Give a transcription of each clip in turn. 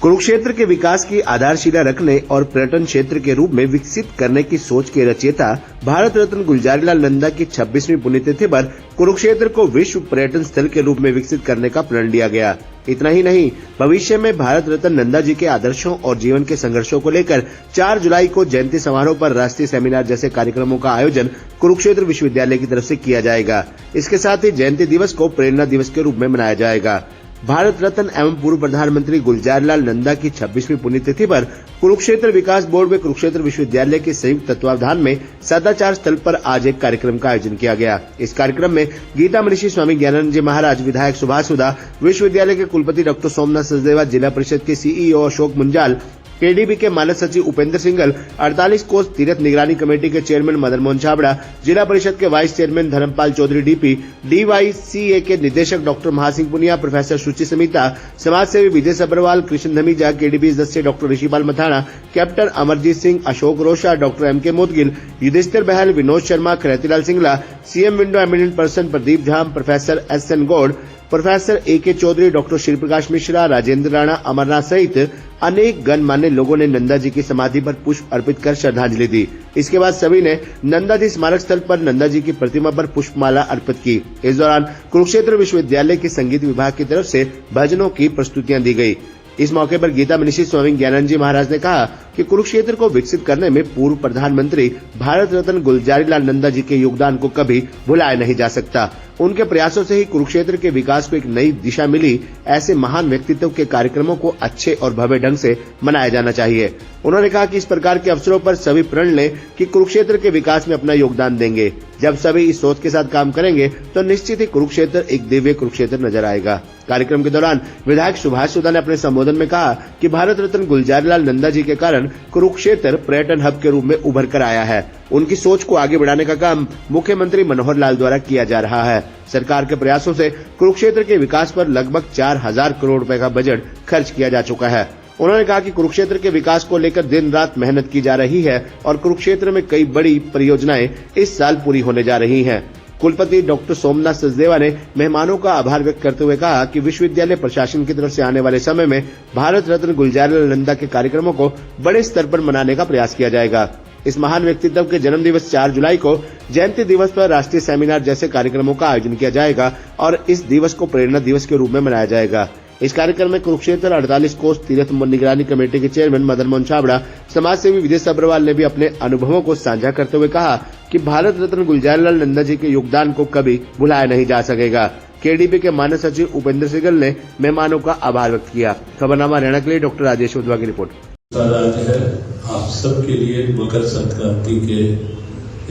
कुरुक्षेत्र के विकास की आधारशिला रखने और पर्यटन क्षेत्र के रूप में विकसित करने की सोच के रचयिता भारत रत्न गुलजारीलाल नंदा की 26वीं पुण्यतिथि पर कुरुक्षेत्र को विश्व पर्यटन स्थल के रूप में विकसित करने का प्रण लिया गया। इतना ही नहीं, भविष्य में भारत रत्न नंदा जी के आदर्शों और जीवन के संघर्षों को लेकर 4 जुलाई को जयंती समारोह पर राष्ट्रीय सेमिनार जैसे कार्यक्रमों का आयोजन कुरुक्षेत्र विश्वविद्यालय की तरफ से किया जाएगा। इसके साथ ही जयंती दिवस को प्रेरणा दिवस के रूप में मनाया जाएगा। भारत रत्न एवं पूर्व प्रधानमंत्री गुलजारीलाल नंदा की 26वीं पुण्यतिथि पर कुरुक्षेत्र विकास बोर्ड में कुरुक्षेत्र विश्वविद्यालय के संयुक्त तत्वावधान में सदाचार स्थल पर आज एक कार्यक्रम का आयोजन किया गया। इस कार्यक्रम में गीता मनीषी स्वामी ज्ञानानंद जी महाराज, विधायक सुभाष सुधा, विश्वविद्यालय के कुलपति डॉक्टर सोमनाथ सचदेवा, जिला परिषद के सीईओ अशोक मुंजाल, केडीबी के मानस सचिव उपेंद्र सिंघल, 48 कोस तीर्थ निगरानी कमेटी के चेयरमैन मदन मोहन छाबड़ा, जिला परिषद के vice chairman Dharampal Chaudhary DP, DYCA के निदेशक डॉक्टर महासिंह पुनिया, प्रोफेसर सुचि समिता, समाज सेवी विजय सब्रवाल, कृष्ण धमीजा, केडीबी सदस्य doctor Rishipal Mathana, captain Amarjeet Singh, Ashok Rosha, doctor M K Modgil, Yudhishthir Bahl, Vinod Sharma, Kharetilal Singla, CM window eminent person Pradeep Jham, professor SN Gaur, professor AK Chaudhary, doctor Shri Prakash Mishra, Rajendra Rana, Amarnath सहित अनेक गणमान्य लोगों ने नंदा जी की समाधि पर पुष्प अर्पित कर श्रद्धांजलि दी। इसके बाद सभी ने नंदा जी स्मारक स्थल पर नंदा जी की प्रतिमा पर पुष्पमाला अर्पित की। इस दौरान कुरुक्षेत्र विश्वविद्यालय के संगीत विभाग की तरफ से भजनों की प्रस्तुतियां दी गई। इस मौके पर गीता मनीषी स्वामी ज्ञानानंद जी महाराज ने कहा कि कुरुक्षेत्र को विकसित करने में पूर्व प्रधानमंत्री भारत रत्न गुलजारीलाल नंदा जी के योगदान को कभी भुलाया नहीं जा सकता। उनके प्रयासों से ही कुरुक्षेत्र के विकास को एक नई दिशा मिली। ऐसे महान व्यक्तित्व के कार्यक्रमों को अच्छे और भव्य ढंग से मनाया जाना चाहिए। उन्होंने कहा कि इस प्रकार के अवसरों पर सभी प्रण लें कि कुरुक्षेत्र के विकास में अपना योगदान देंगे। जब सभी इस सोच के साथ काम करेंगे तो निश्चित ही कुरुक्षेत्र एक दिव्य कुरुक्षेत्र नजर आएगा। कार्यक्रम के दौरान विधायक सुभाष सुधा ने अपने संबोधन में कहा कि भारत रत्न गुलजारीलाल नंदा जी के कारण कुरुक्षेत्र पर्यटन हब के रूप में उभर कर आया है। उनकी सोच को आगे बढ़ाने का काम मुख्यमंत्री मनोहर लाल द्वारा किया जा रहा है। सरकार के प्रयासों से कुरुक्षेत्र के विकास पर लगभग 4000 करोड़ रुपए का बजट खर्च किया जा चुका है। उन्होंने कहा कि कुरुक्षेत्र के विकास को लेकर दिन रात मेहनत की जा रही है और कुरुक्षेत्र में कई बड़ी परियोजनाएं इस साल पूरी होने जा रही हैं। कुलपति डॉक्टर सोमनाथ सचदेवा ने मेहमानों का आभार व्यक्त करते हुए कहा कि विश्वविद्यालय प्रशासन की तरफ से आने वाले समय में भारत रत्न गुलजारीलाल नंदा के कार्यक्रमों को बड़े स्तर पर मनाने का प्रयास किया जाएगा। इस महान व्यक्तित्व के जन्म दिवस 4 जुलाई को जयंती दिवस पर राष्ट्रीय सेमिनार जैसे कार्यक्रमों का आयोजन किया जाएगा और इस दिवस को प्रेरणा दिवस के रूप में मनाया जाएगा। इस कार्यक्रम में कुरुक्षेत्र 48 कोस तीर्थ निगरानी कमेटी के चेयरमैन मदन मोहन छाबड़ा, समाज सेवी विजय सब्रवाल ने भी अपने अनुभवों को साझा करते हुए कहा कि भारत रत्न गुलजारीलाल नंदा जी के योगदान को कभी भुलाया नहीं जा सकेगा। केडीपी के मानस सचिव उपेंद्र सिंघल ने मेहमानों का आभार व्यक्त किया। खबरनामा हरियाणा के लिए डॉक्टर राजेश उधवा की रिपोर्ट। आप सबके लिए मकर संक्रांति के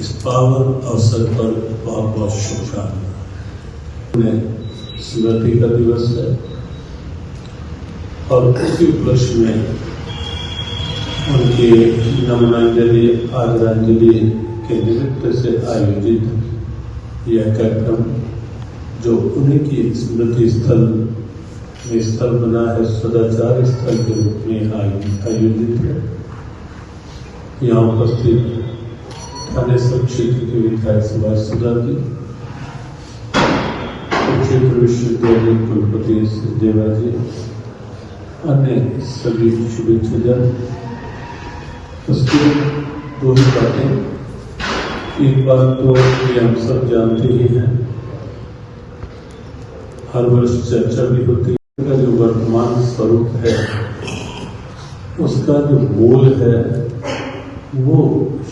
इस पावन अवसर पर बहुत बहुत शुभकामनाएं। स्मृति का दिवस है और उसी उपलक्ष्य में उनके नमनांजलि आदरांजलि के निमित्त से आयोजित यह कार्यक्रम जो उन्हीं की स्मृति स्थल बना है, सदाचार स्थल के रूप में आयोजित है। यहाँ उपस्थित थाने सब क्षेत्र के विधायक सुभाष सुधा जी, कुरुक्षेत्र विश्वविद्यालय कुलपति सचदेवा जी, अन्य सभी शुभेच्छुजन। उसकी दो ही बातें। एक बात तो ये हम सब जानते ही हैं, हर वर्ष चर्चा भी होती है। का जो वर्तमान स्वरूप है उसका जो मूल है वो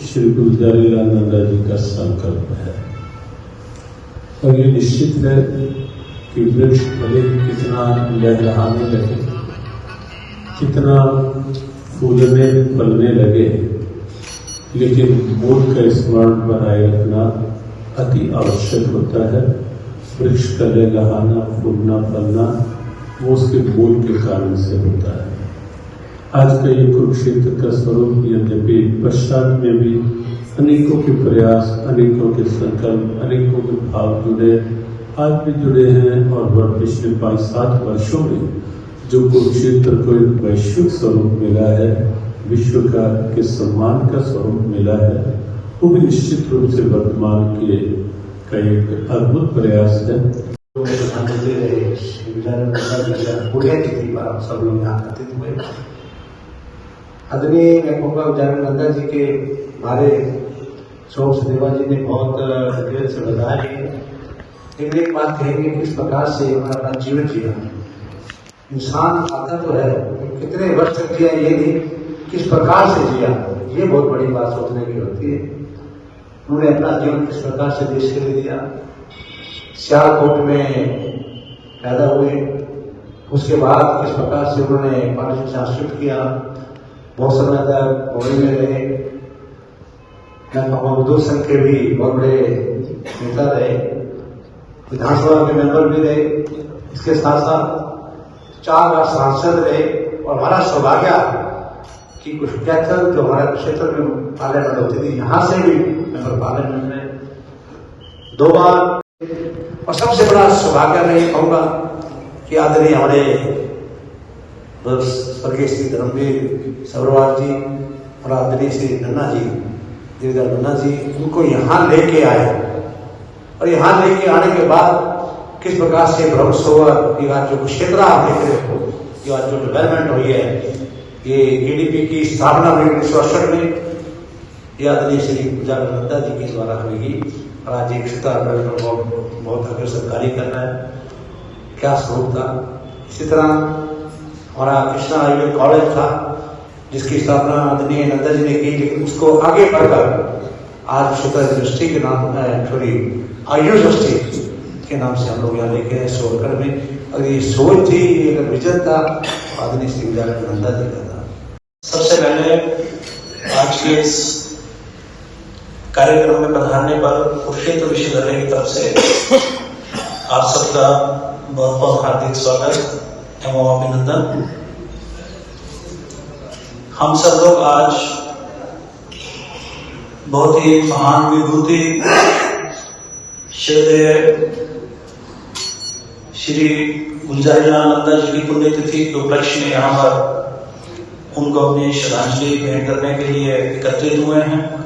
श्री गुलजारीलाल नंदा जी का संकल्प है। और ये निश्चित है कि वृक्ष भले कितना लहलहाने लगे, कितना फूलने फलने लगे, लेकिन मूल का स्मरण बनाए रखना अति आवश्यक होता है। वृक्ष का लहलहाना, फूलना, फलना वो उसके मूल के कारण से होता है। आज का ये कुरुक्षेत्र का स्वरूप यद्यपि पश्चात में भी अनेकों के प्रयास, अनेकों के संकल्प, अनेकों के भाव जुड़े, आज भी जुड़े हैं और पिछले 5-7 वर्षों में जो कुरुक्षेत्र को एक वैश्विक स्वरूप मिला है, विश्व का के सम्मान का स्वरूप मिला है, वो भी निश्चित रूप से वर्तमान के का एक अद्भुत प्रयास है। प्रधानमंत्री रहे श्री पुण्यतिथि पर हम सब लोग यहाँ एकत्रित हुए। आदरणीय मैं कहूँगा विजयानंद जी के बारे शोक सदेवा जी ने बहुत डिटेल से बताया है, लेकिन एक बात कहेंगे किस प्रकार से उन्होंने अपना जीवन जिया। इंसान आता तो है, कितने वर्ष तक जिया ये नहीं, किस प्रकार से जिया, ये बहुत बड़ी बात सोचने की होती है। उन्होंने अपना जीवन किस प्रकार से देश के लिए दिया। सियालकोट में पैदा हुए, उसके बाद किस प्रकार से उन्होंने कॉलेज में संस्कृत किया, बहुत समय तक पौड़ी में रहे, मजदूर संघ के भी बहुत बड़े नेता रहे, विधानसभा के मेंबर भी रहे, इसके साथ साथ 4 बार सांसद रहे। और हमारा सौभाग्य कि कुछ कैथल जो हमारे क्षेत्र में पार्लियामेंट होती थी, यहाँ से भी मेंबर पार्लियामेंट में 2 बार। और सबसे बड़ा सौभाग्य मैं ये कहूँगा कि आदरणीय हमारे स्वर्गीय श्री धर्मवीर सब्रवाल जी और आदरणीय श्री नन्ना जी, देवीदास नन्ना जी, उनको यहाँ लेके आए। और यहाँ लेके आने के बाद किस प्रकार से ब्रह्म सरोवर की आज जो क्षेत्र आप देख रहे हो, ये आज जो डेवलपमेंट हुई है, ये ADP की स्थापना हुई 1968 में, ये आदरणीय श्री विजयानंद जी के द्वारा हुई। और आज एक क्षेत्र बहुत अग्रसर कार्य कर रहा है, क्या स्वरूप था। इसी तरह हमारा कृष्णा आयुर्वेद कॉलेज था, जिसकी स्थापना आदरणीय नंदा जी ने की, लेकिन उसको आगे बढ़कर आज क्षेत्र यूनिवर्सिटी के नाम आयुष यूनिवर्सिटी के नाम से हम लोग यहाँ लेके आए सोलकर में। अगर ये सोच थी, अगर विजन था, आदरणीय श्री विजयानंद जी का था। सबसे पहले आज के इस कार्यक्रम में पधारने पर कुरुक्षेत्र विश्वविद्यालय की तरफ से आप सबका बहुत बहुत हार्दिक स्वागत एवं अभिनंदन। हम सब लोग आज बहुत ही महान विभूति श्री गुलजारीलाल नंदा जी की पुण्यतिथि के उपलक्ष्य में यहाँ पर उनको अपनी श्रद्धांजलि भेंट करने के लिए एकत्रित हुए हैं।